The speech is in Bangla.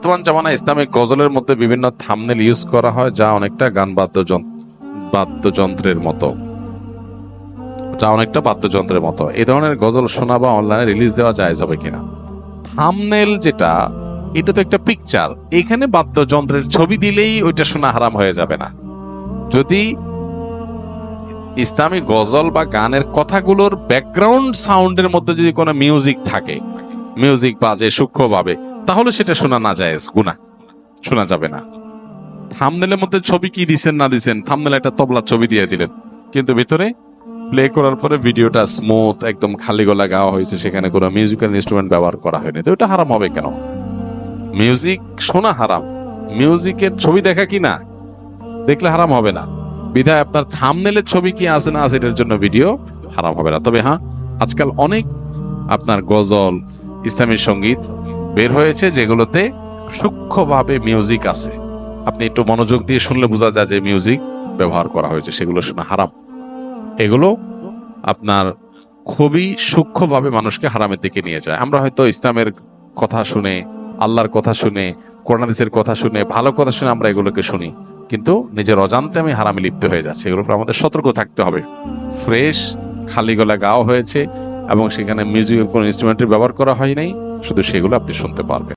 বর্তমান জামানায় ইসলামিক গজলের মধ্যে বিভিন্ন থাম্বনেল ইউজ করা হয় যা অনেকটা গান বাদ্যযন্ত্রের মতো এই ধরনের গজল শোনা বা অনলাইনে রিলিজ দেওয়া যায় যাবে কিনা? থাম্বনেল যেটা, এটা তো একটা পিকচার, এখানে বাদ্যযন্ত্রের ছবি দিলেই ওইটা শোনা হারাম হয়ে যাবে না। যদি ইসলামী গজল বা গানের কথাগুলোর ব্যাকগ্রাউন্ড সাউন্ডের মধ্যে যদি কোনো মিউজিক থাকে, মিউজিক বাজে সূক্ষ্মভাবে, তাহলে সেটা শোনা না যায়, গুনাহ, শোনা যাবে না। থাম্বনেলের মধ্যে ছবি কি দিছেন না দিছেন, থাম্বনেলে একটা তবলার ছবি দিয়ে দিলেন, কিন্তু ভিতরে প্লে করার পরে ভিডিওটা স্মুথ একদম খালি গলা গাওয়া হয়েছে, সেখানে কোনো মিউজিক্যাল ইনস্ট্রুমেন্ট ব্যবহার করা হয়নি, তো ওটা হারাম হবে কেন? মিউজিক শোনা হারাম, মিউজিকের ছবি দেখা কি না দেখলে হারাম হবে না। বিধায় আপনার থাম্বনেলের ছবি কি আছে না আছে এটার জন্য ভিডিও হারাম হবে না। তবে হ্যাঁ, আজকাল অনেক আপনার গজল, ইসলামী সঙ্গীত বের হয়েছে যেগুলোতে সূক্ষ্মভাবে মিউজিক আছে, আপনি একটু মনোযোগ দিয়ে শুনলে বোঝা যায় যে মিউজিক ব্যবহার করা হয়েছে, সেগুলো শোনা হারাম। এগুলো আপনার খুবই সূক্ষ্মভাবে মানুষকে হারামের দিকে নিয়ে যায়। আমরা হয়তো ইসলামের কথা শুনে, আল্লাহর কথা শুনে, কোরআন হাদিসের কথা শুনে, ভালো কথা শুনে আমরা এগুলোকে শুনি, কিন্তু নিজের অজান্তে আমি হারামে লিপ্ত হয়ে যাচ্ছি। এগুলোর উপর আমাদের সতর্ক থাকতে হবে। ফ্রেশ খালি গলা গাওয়া হয়েছে এবং সেখানে মিউজিকের কোনো ইনস্ট্রুমেন্টের ব্যবহার করা হয় নাই, শুধু সেগুলো আপনি শুনতে পারবেন।